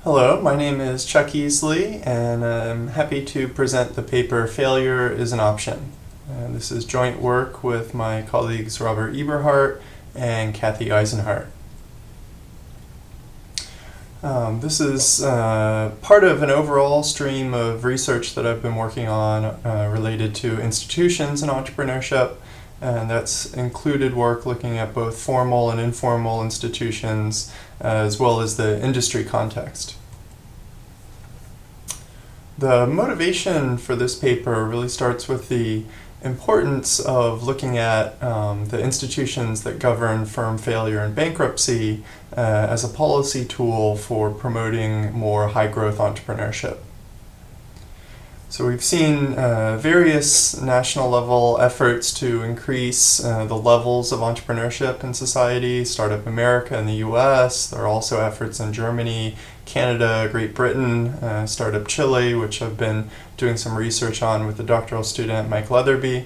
Hello, my name is Chuck Easley, and I'm happy to present the paper Failure is an Option. This is joint work with my colleagues Robert Eberhardt and Kathy Eisenhart. This is part of an overall stream of research that I've been working on related to institutions and entrepreneurship, and that's included work looking at both formal and informal institutions as well as the industry context. The motivation for this paper really starts with the importance of looking at the institutions that govern firm failure and bankruptcy as a policy tool for promoting more high-growth entrepreneurship. So we've seen various national level efforts to increase the levels of entrepreneurship in society, Startup America in the US. There are also efforts in Germany, Canada, Great Britain, Startup Chile, which I've been doing some research on with the doctoral student Mike Leatherby.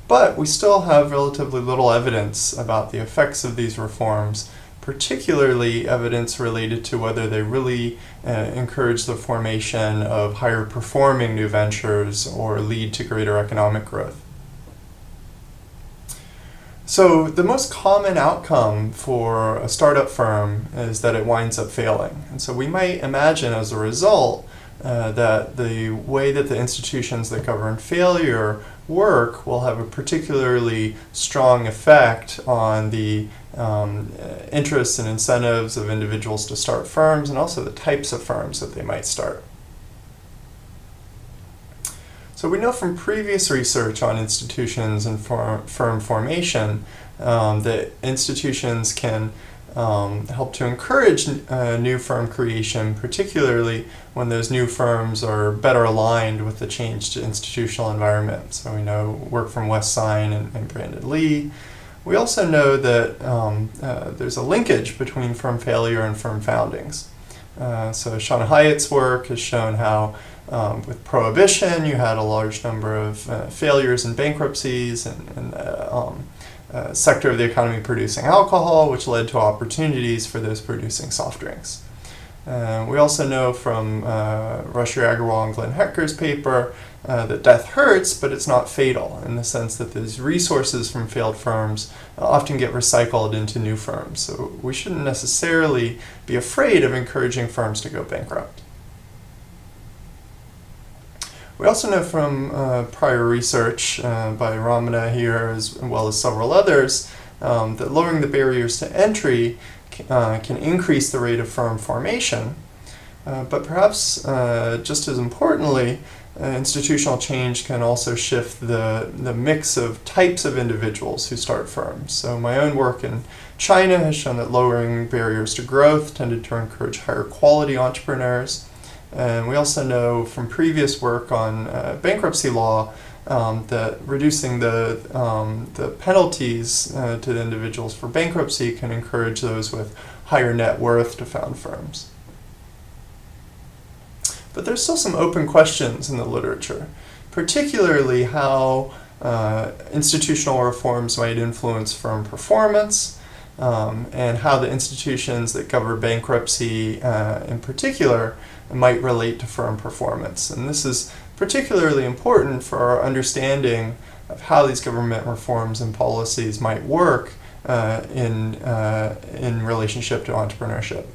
But we still have relatively little evidence about the effects of these reforms, particularly evidence related to whether they really encourage the formation of higher performing new ventures or lead to greater economic growth. So the most common outcome for a startup firm is that it winds up failing. And so we might imagine as a result that the way that the institutions that govern failure work will have a particularly strong effect on the interests and incentives of individuals to start firms and also the types of firms that they might start. So we know from previous research on institutions and firm formation that institutions can help to encourage new firm creation, particularly when those new firms are better aligned with the changed institutional environment. So we know work from Wes Sine and Brandon Lee. We also know that there's a linkage between firm failure and firm foundings. So Sean Hyatt's work has shown how with prohibition you had a large number of failures and bankruptcies and sector of the economy producing alcohol, which led to opportunities for those producing soft drinks. We also know from Rusher Agarwal and Glenn Hecker's paper that death hurts, but it's not fatal, in the sense that these resources from failed firms often get recycled into new firms. So we shouldn't necessarily be afraid of encouraging firms to go bankrupt. We also know from prior research by Ramana here, as well as several others, that lowering the barriers to entry can increase the rate of firm formation, but perhaps just as importantly, institutional change can also shift the mix of types of individuals who start firms. So my own work in China has shown that lowering barriers to growth tended to encourage higher quality entrepreneurs. And we also know from previous work on bankruptcy law that reducing the penalties to the individuals for bankruptcy can encourage those with higher net worth to found firms. But there's still some open questions in the literature, particularly how institutional reforms might influence firm performance, and how the institutions that govern bankruptcy in particular might relate to firm performance. And this is particularly important for our understanding of how these government reforms and policies might work in relationship to entrepreneurship.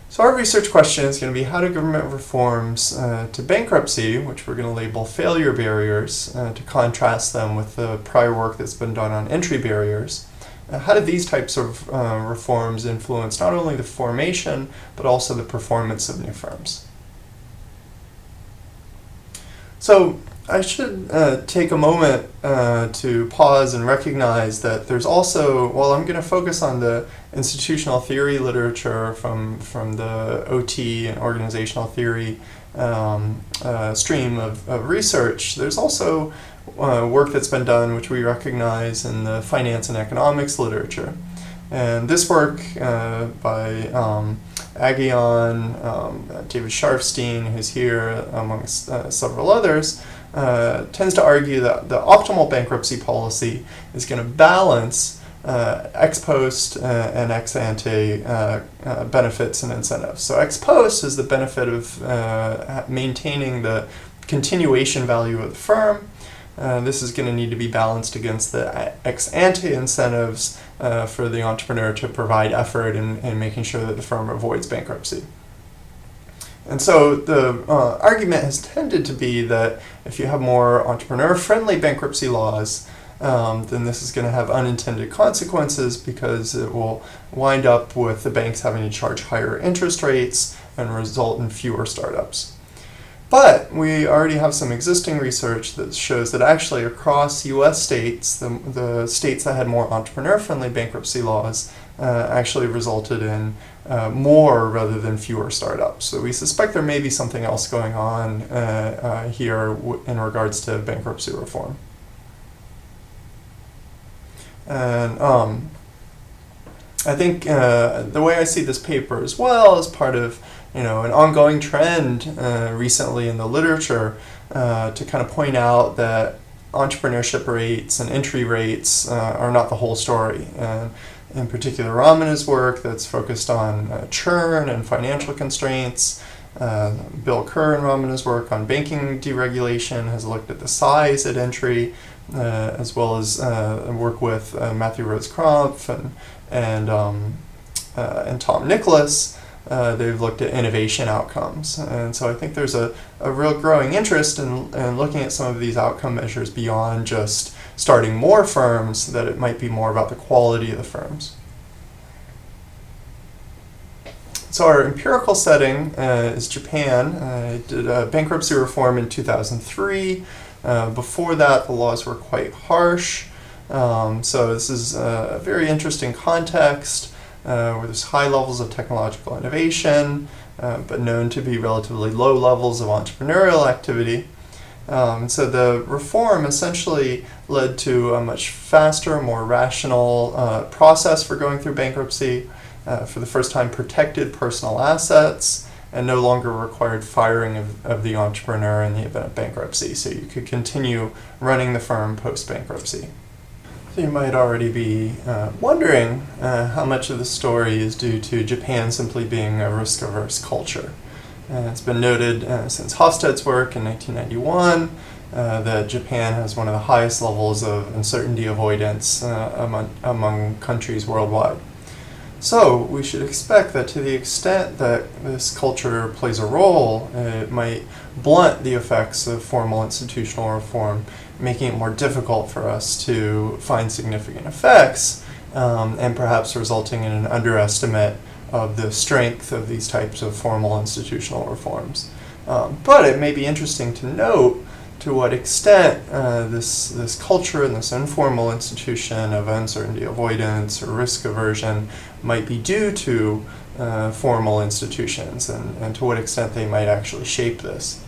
So our research question is going to be how do government reforms to bankruptcy, which we're going to label failure barriers, to contrast them with the prior work that's been done on entry barriers. How do these types of reforms influence not only the formation, but also the performance of new firms? So I should take a moment to pause and recognize that there's also, while I'm going to focus on the institutional theory literature from the OT and organizational theory stream of research, there's also work that's been done which we recognize in the finance and economics literature. And this work by Aghion, David Sharfstein, who's here amongst several others, tends to argue that the optimal bankruptcy policy is going to balance ex post and ex ante benefits and incentives. So ex post is the benefit of maintaining the continuation value of the firm. This is going to need to be balanced against the ex ante incentives for the entrepreneur to provide effort in making sure that the firm avoids bankruptcy. And so the argument has tended to be that if you have more entrepreneur-friendly bankruptcy laws, then this is going to have unintended consequences because it will wind up with the banks having to charge higher interest rates and result in fewer startups. But we already have some existing research that shows that actually across U.S. states, the states that had more entrepreneur-friendly bankruptcy laws actually resulted in more rather than fewer startups. So we suspect there may be something else going on here in regards to bankruptcy reform. And I think the way I see this paper as well is part of an ongoing trend recently in the literature to kind of point out that entrepreneurship rates and entry rates are not the whole story. And in particular, Raman's work that's focused on churn and financial constraints. Bill Kerr and Raman's work on banking deregulation has looked at the size at entry, as well as work with Matthew Rose-Krampf and Tom Nicholas. They've looked at innovation outcomes. And so I think there's a real growing interest in looking at some of these outcome measures beyond just starting more firms, that it might be more about the quality of the firms. So our empirical setting is Japan. It did bankruptcy reform in 2003. Before that, the laws were quite harsh. So this is a very interesting context where there's high levels of technological innovation, but known to be relatively low levels of entrepreneurial activity. So the reform essentially led to a much faster, more rational process for going through bankruptcy. For the first time, protected personal assets and no longer required firing of the entrepreneur in the event of bankruptcy. So you could continue running the firm post-bankruptcy. So you might already be wondering how much of the story is due to Japan simply being a risk-averse culture. It's been noted since Hofstede's work in 1991 that Japan has one of the highest levels of uncertainty avoidance among countries worldwide. So we should expect that to the extent that this culture plays a role, it might blunt the effects of formal institutional reform, making it more difficult for us to find significant effects, and perhaps resulting in an underestimate of the strength of these types of formal institutional reforms. But it may be interesting to note to what extent this culture and this informal institution of uncertainty avoidance or risk aversion might be due to formal institutions, and to what extent they might actually shape this.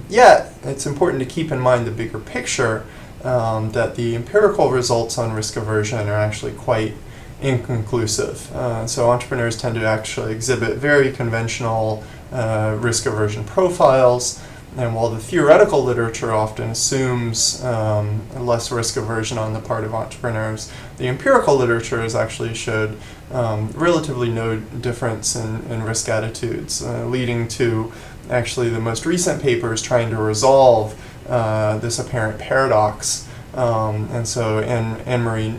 Yet, it's important to keep in mind the bigger picture, that the empirical results on risk aversion are actually quite inconclusive. So entrepreneurs tend to actually exhibit very conventional risk aversion profiles. And while the theoretical literature often assumes less risk aversion on the part of entrepreneurs, the empirical literature has actually showed relatively no difference in risk attitudes, leading to actually the most recent papers trying to resolve this apparent paradox. And so Anne-Marie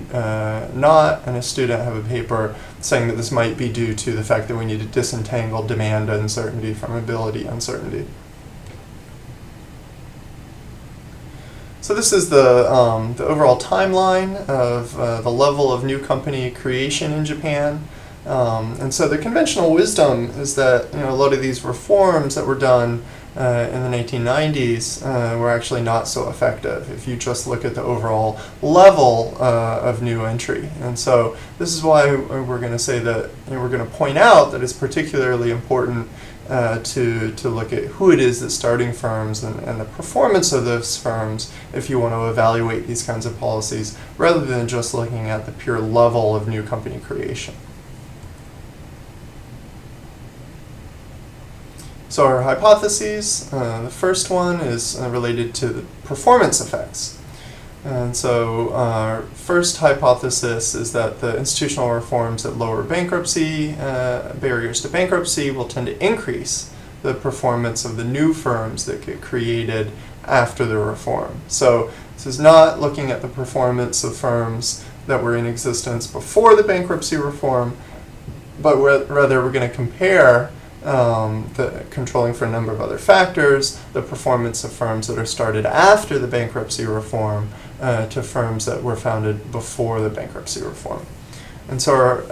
Knott and a student have a paper saying that this might be due to the fact that we need to disentangle demand uncertainty from ability uncertainty. So this is the overall timeline of the level of new company creation in Japan. And so the conventional wisdom is that a lot of these reforms that were done in the 1990s were actually not so effective if you just look at the overall level of new entry. And so this is why we're going to say that we're going to point out that it's particularly important to look at who it is that's starting firms and the performance of those firms if you want to evaluate these kinds of policies, rather than just looking at the pure level of new company creation. So our hypotheses, the first one is related to the performance effects. And so our first hypothesis is that the institutional reforms that lower bankruptcy, barriers to bankruptcy, will tend to increase the performance of the new firms that get created after the reform. So this is not looking at the performance of firms that were in existence before the bankruptcy reform, but rather we're going to compare controlling for a number of other factors, the performance of firms that are started after the bankruptcy reform to firms that were founded before the bankruptcy reform. And so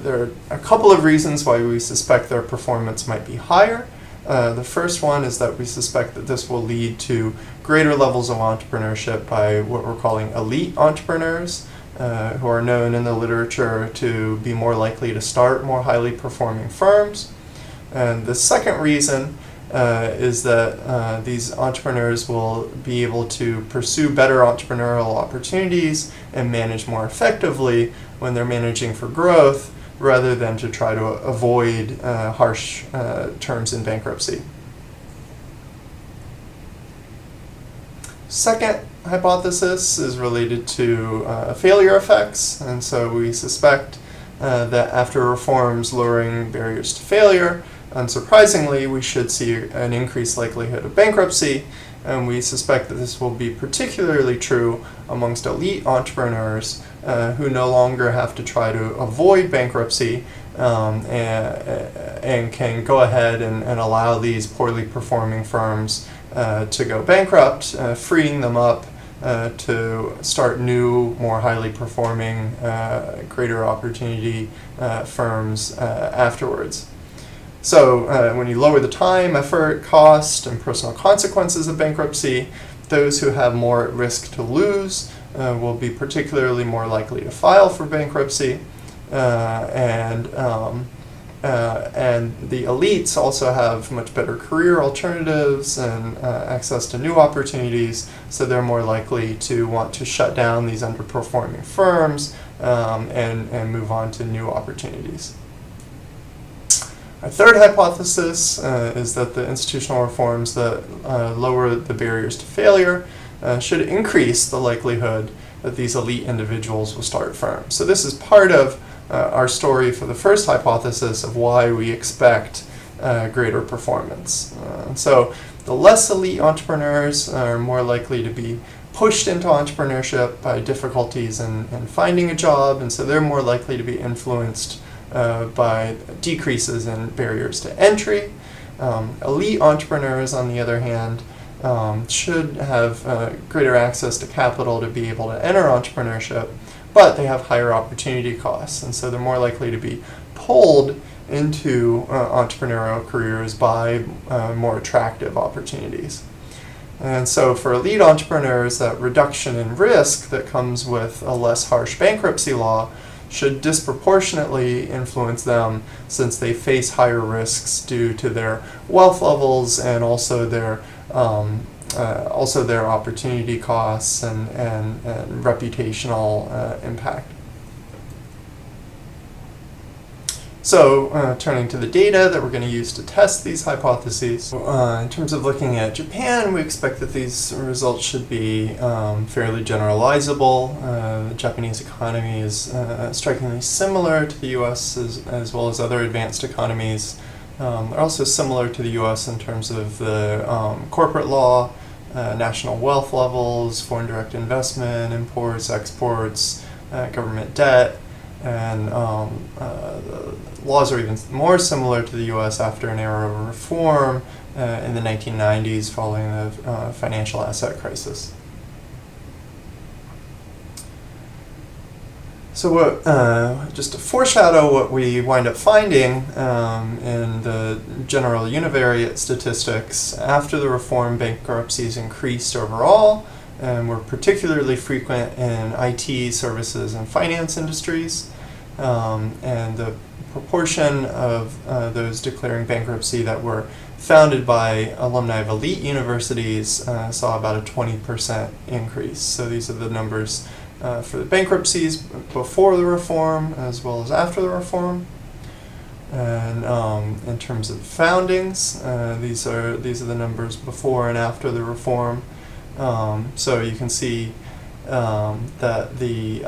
there are a couple of reasons why we suspect their performance might be higher. The first one is that we suspect that this will lead to greater levels of entrepreneurship by what we're calling elite entrepreneurs, who are known in the literature to be more likely to start more highly performing firms. And the second reason is that these entrepreneurs will be able to pursue better entrepreneurial opportunities and manage more effectively when they're managing for growth, rather than to try to avoid harsh terms in bankruptcy. Second hypothesis is related to failure effects, and so we suspect that after reforms lowering barriers to failure, unsurprisingly, we should see an increased likelihood of bankruptcy, and we suspect that this will be particularly true amongst elite entrepreneurs who no longer have to try to avoid bankruptcy and can go ahead and allow these poorly performing firms to go bankrupt, freeing them up to start new, more highly performing, greater opportunity firms afterwards. So when you lower the time, effort, cost, and personal consequences of bankruptcy, those who have more at risk to lose will be particularly more likely to file for bankruptcy. And the elites also have much better career alternatives and access to new opportunities, so they're more likely to want to shut down these underperforming firms and move on to new opportunities. Our third hypothesis is that the institutional reforms that lower the barriers to failure should increase the likelihood that these elite individuals will start firms. So this is part of our story for the first hypothesis of why we expect greater performance. So the less elite entrepreneurs are more likely to be pushed into entrepreneurship by difficulties in finding a job, and so they're more likely to be influenced by decreases in barriers to entry. Elite entrepreneurs, on the other hand, should have greater access to capital to be able to enter entrepreneurship, but they have higher opportunity costs, and so they're more likely to be pulled into entrepreneurial careers by more attractive opportunities. And so for elite entrepreneurs, that reduction in risk that comes with a less harsh bankruptcy law should disproportionately influence them, since they face higher risks due to their wealth levels and also their opportunity costs and reputational impact. So turning to the data that we're going to use to test these hypotheses, in terms of looking at Japan, we expect that these results should be fairly generalizable. The Japanese economy is strikingly similar to the US as well as other advanced economies. They're also similar to the US in terms of the corporate law, national wealth levels, foreign direct investment, imports, exports, government debt, and the laws are even more similar to the US after an era of reform in the 1990s following the financial asset crisis. So just to foreshadow what we wind up finding in the general univariate statistics, after the reform, bankruptcies increased overall and were particularly frequent in IT, services, and finance industries. And the proportion of those declaring bankruptcy that were founded by alumni of elite universities saw about a 20% increase. So these are the numbers for the bankruptcies before the reform as well as after the reform. And in terms of foundings, these are the numbers before and after the reform. So you can see that the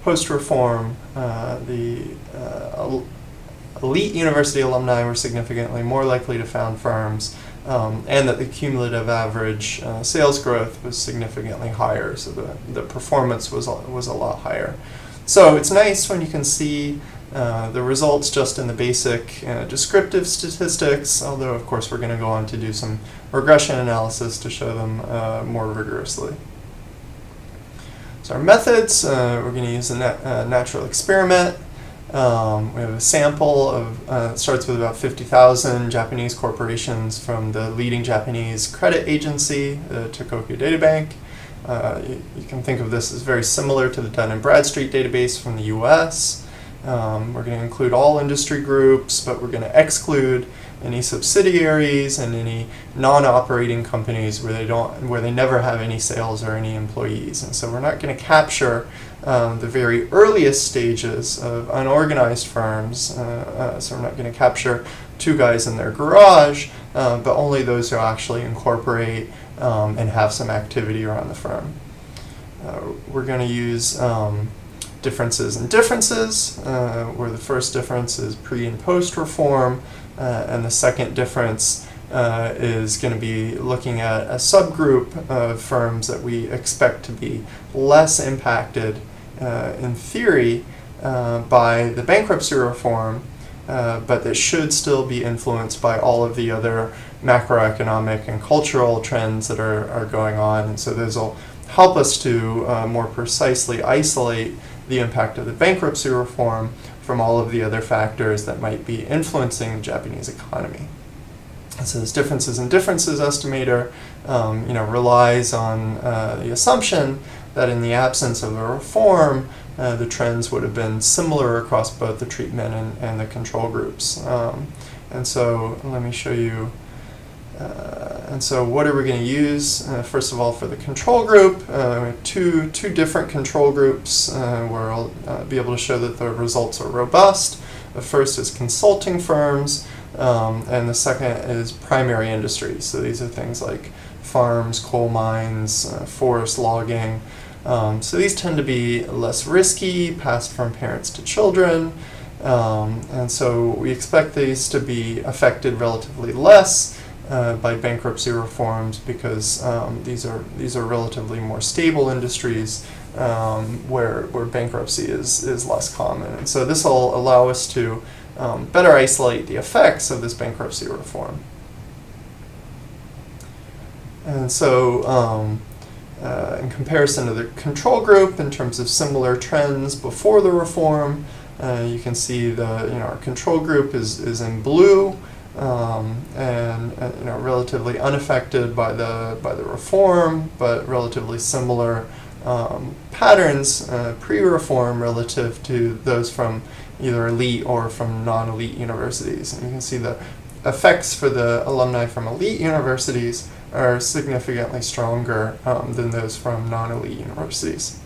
post-reform, the elite university alumni were significantly more likely to found firms, and that the cumulative average sales growth was significantly higher, so the performance was a lot higher. So it's nice when you can see the results just in the basic descriptive statistics, although of course we're going to go on to do some regression analysis to show them more rigorously. So our methods, we're going to use a natural experiment. We have a sample of, starts with about 50,000 Japanese corporations from the leading Japanese credit agency, the Tokoku Databank. You can think of this as very similar to the Dun & Bradstreet database from the US. We're going to include all industry groups, but we're going to exclude any subsidiaries and any non-operating companies where they never have any sales or any employees. And so we're not going to capture the very earliest stages of unorganized firms. So we're not going to capture two guys in their garage, but only those who actually incorporate and have some activity around the firm. We're going to use differences and differences, where the first difference is pre and post reform, and the second difference is going to be looking at a subgroup of firms that we expect to be less impacted in theory by the bankruptcy reform, but that should still be influenced by all of the other macroeconomic and cultural trends that are going on. And so those will help us to more precisely isolate the impact of the bankruptcy reform from all of the other factors that might be influencing the Japanese economy. And so this differences and differences estimator relies on the assumption that in the absence of a reform, the trends would have been similar across both the treatment and the control groups. And so let me show you. And so what are we going to use? First of all, for the control group, we have two different control groups where I'll be able to show that the results are robust. The first is consulting firms, and the second is primary industries. So these are things like farms, coal mines, forest logging. So these tend to be less risky, passed from parents to children. And so we expect these to be affected relatively less by bankruptcy reforms because these are relatively more stable industries where bankruptcy is less common. And so this will allow us to better isolate the effects of this bankruptcy reform. And so in comparison to the control group, in terms of similar trends before the reform, you can see our control group is in blue. And relatively unaffected by the reform, but relatively similar patterns pre-reform relative to those from either elite or from non-elite universities. And you can see the effects for the alumni from elite universities are significantly stronger than those from non-elite universities.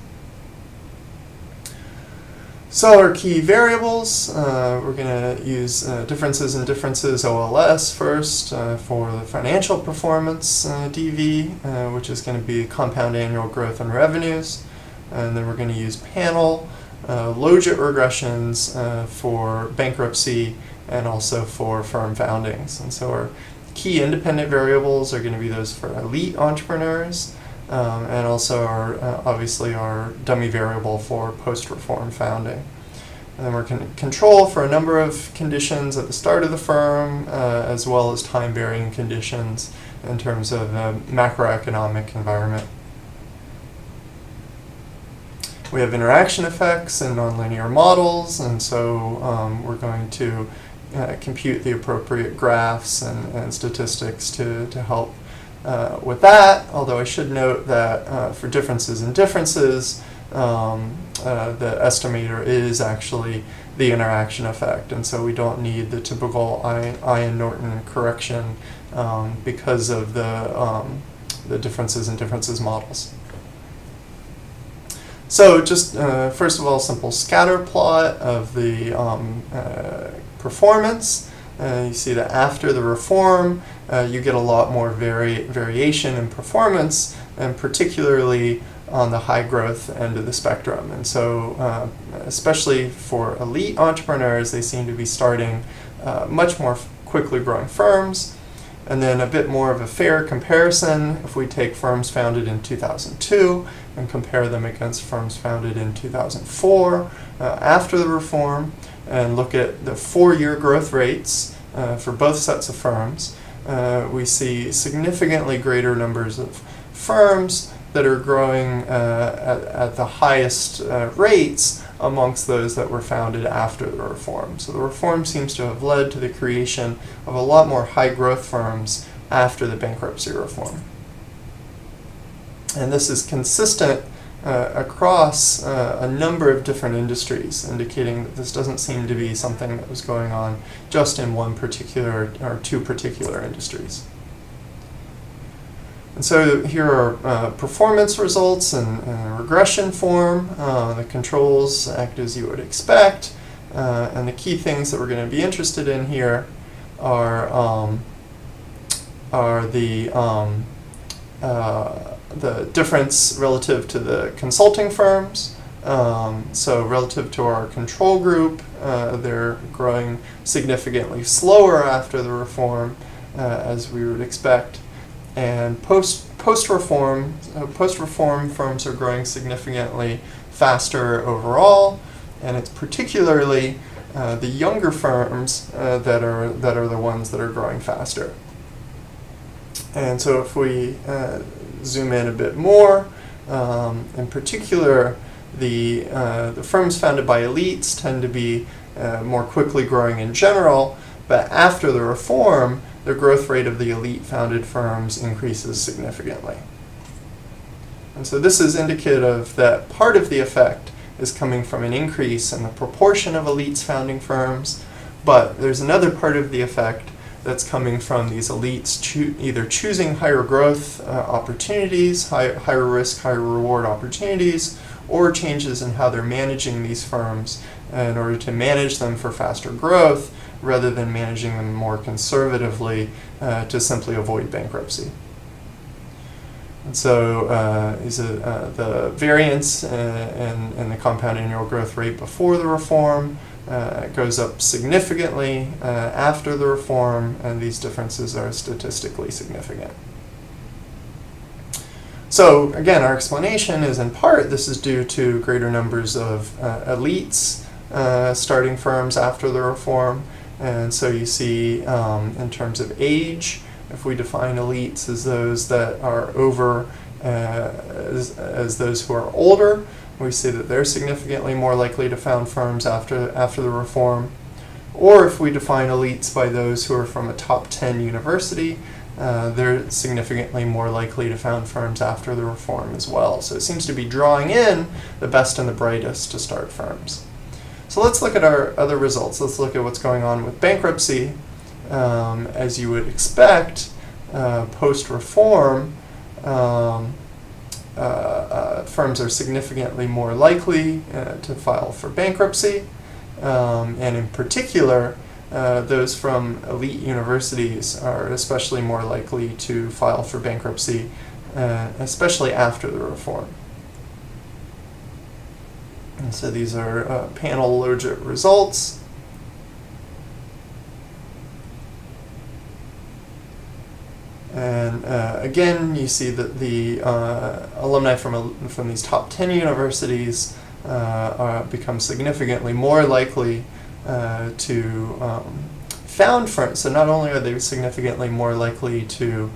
So our key variables, we're going to use differences and differences OLS first for the financial performance DV, which is going to be compound annual growth in revenues. And then we're going to use panel logit regressions for bankruptcy and also for firm foundings. And so our key independent variables are going to be those for elite entrepreneurs. And also obviously our dummy variable for post-reform founding. And then we're going to control for a number of conditions at the start of the firm, as well as time-varying conditions in terms of the macroeconomic environment. We have interaction effects and nonlinear models, and so we're going to compute the appropriate graphs and statistics to help with that, although I should note that for differences and differences, the estimator is actually the interaction effect, and so we don't need the typical Ian Norton correction because of the differences and differences models. So just first of all, simple scatter plot of the performance. You see that after the reform, you get a lot more variation in performance, and particularly on the high growth end of the spectrum. And so especially for elite entrepreneurs, they seem to be starting much more quickly growing firms. And then a bit more of a fair comparison, if we take firms founded in 2002 and compare them against firms founded in 2004 after the reform, and look at the 4-year growth rates for both sets of firms, we see significantly greater numbers of firms that are growing at the highest rates amongst those that were founded after the reform. So the reform seems to have led to the creation of a lot more high growth firms after the bankruptcy reform. And this is consistent across a number of different industries, indicating that this doesn't seem to be something that was going on just in one particular or two particular industries. And so here are performance results in regression form. The controls act as you would expect. And the key things that we're going to be interested in here are the difference relative to the consulting firms. So relative to our control group, they're growing significantly slower after the reform, as we would expect. And post-reform firms are growing significantly faster overall, and it's particularly the younger firms that are the ones that are growing faster. And so if we zoom in a bit more, in particular, the firms founded by elites tend to be more quickly growing in general, but after the reform, the growth rate of the elite-founded firms increases significantly. And so this is indicative that part of the effect is coming from an increase in the proportion of elites founding firms, but there's another part of the effect that's coming from these elites either choosing higher growth opportunities, higher risk, higher reward opportunities, or changes in how they're managing these firms in order to manage them for faster growth, rather than managing them more conservatively to simply avoid bankruptcy. And so the variance in the compound annual growth rate before the reform goes up significantly after the reform, and these differences are statistically significant. So again, our explanation is in part this is due to greater numbers of elites starting firms after the reform. And so you see in terms of age, if we define elites as those that are over, as those who are older, we see that they're significantly more likely to found firms after the reform. Or if we define elites by those who are from a top 10 university, they're significantly more likely to found firms after the reform as well. So it seems to be drawing in the best and the brightest to start firms. So let's look at our other results. Let's look at what's going on with bankruptcy. As you would expect, post-reform, firms are significantly more likely to file for bankruptcy. And in particular, those from elite universities are especially more likely to file for bankruptcy, especially after the reform. And so these are panel logit results. And again, you see that the alumni from these top 10 universities become significantly more likely to found firms. So not only are they significantly more likely to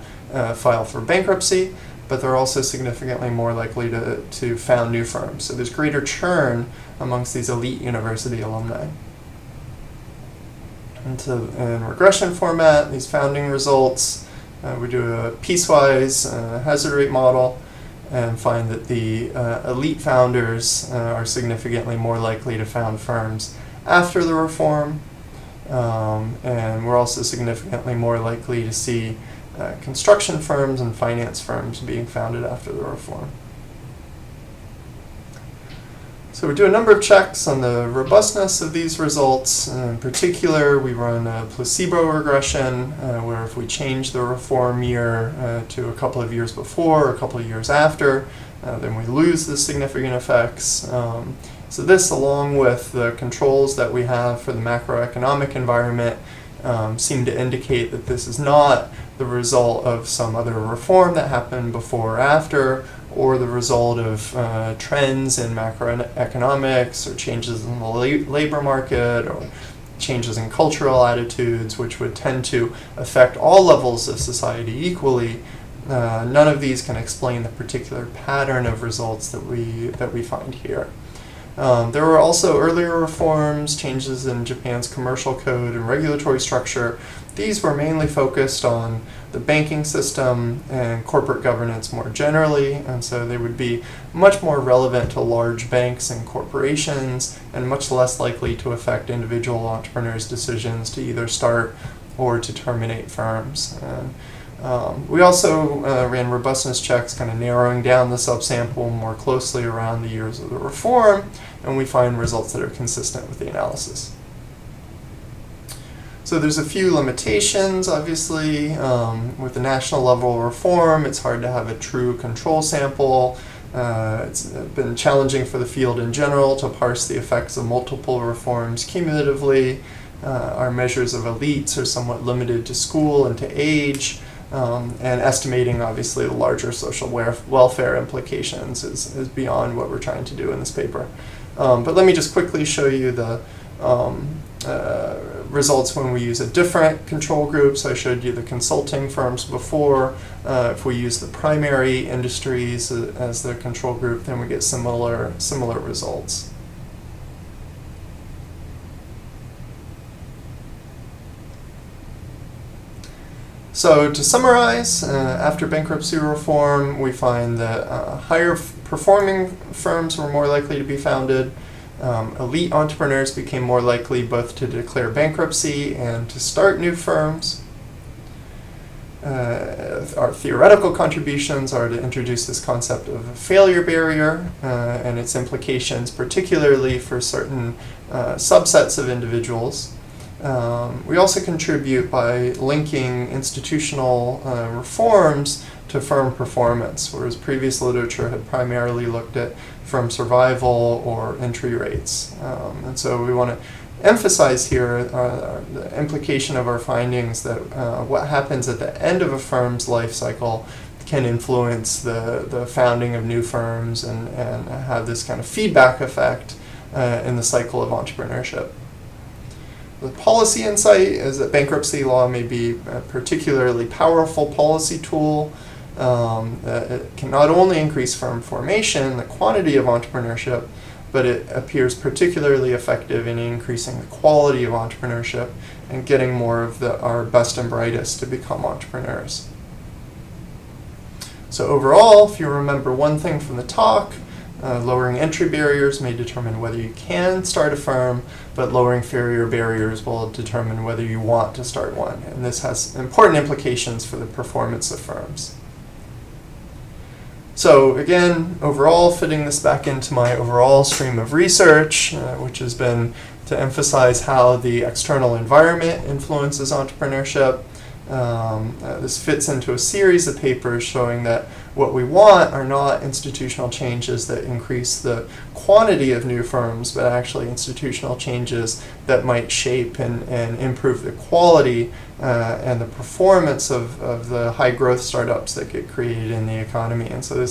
file for bankruptcy, but they're also significantly more likely to found new firms. So there's greater churn amongst these elite university alumni. And so in regression format, these founding results, we do a piecewise hazard rate model and find that the elite founders are significantly more likely to found firms after the reform. And we're also significantly more likely to see construction firms and finance firms being founded after the reform. So we do a number of checks on the robustness of these results. In particular, we run a placebo regression, where if we change the reform year to a couple of years before or a couple of years after, then we lose the significant effects. So this, along with the controls that we have for the macroeconomic environment, seem to indicate that this is not the result of some other reform that happened before or after, or the result of trends in macroeconomics or changes in the labor market or changes in cultural attitudes, which would tend to affect all levels of society equally. None of these can explain the particular pattern of results that we find here. There were also earlier reforms, changes in Japan's commercial code and regulatory structure. These were mainly focused on the banking system and corporate governance more generally, and so they would be much more relevant to large banks and corporations and much less likely to affect individual entrepreneurs' decisions to either start or to terminate firms. We also ran robustness checks, kind of narrowing down the subsample more closely around the years of the reform, and we find results that are consistent with the analysis. So there's a few limitations, obviously. With the national level reform, it's hard to have a true control sample. It's been challenging for the field in general to parse the effects of multiple reforms cumulatively. Our measures of elites are somewhat limited to school and to age. And estimating, obviously, the larger social welfare implications is beyond what we're trying to do in this paper. But let me just quickly show you the results when we use a different control group. So I showed you the consulting firms before. If we use the primary industries as the control group, then we get similar results. So to summarize, after bankruptcy reform, we find that higher performing firms were more likely to be founded. Elite entrepreneurs became more likely both to declare bankruptcy and to start new firms. Our theoretical contributions are to introduce this concept of a failure barrier and its implications, particularly for certain subsets of individuals. We also contribute by linking institutional reforms to firm performance, whereas previous literature had primarily looked at firm survival or entry rates. And so we want to emphasize here the implication of our findings that what happens at the end of a firm's life cycle can influence the founding of new firms and have this kind of feedback effect in the cycle of entrepreneurship. The policy insight is that bankruptcy law may be a particularly powerful policy tool. It can not only increase firm formation, the quantity of entrepreneurship, but it appears particularly effective in increasing the quality of entrepreneurship and getting more of our best and brightest to become entrepreneurs. So overall, if you remember one thing from the talk, lowering entry barriers may determine whether you can start a firm, but lowering failure barriers will determine whether you want to start one. And this has important implications for the performance of firms. So again, overall, fitting this back into my overall stream of research, which has been to emphasize how the external environment influences entrepreneurship. This fits into a series of papers showing that what we want are not institutional changes that increase the quantity of new firms, but actually institutional changes that might shape and improve the quality and the performance of the high growth startups that get created in the economy. And so this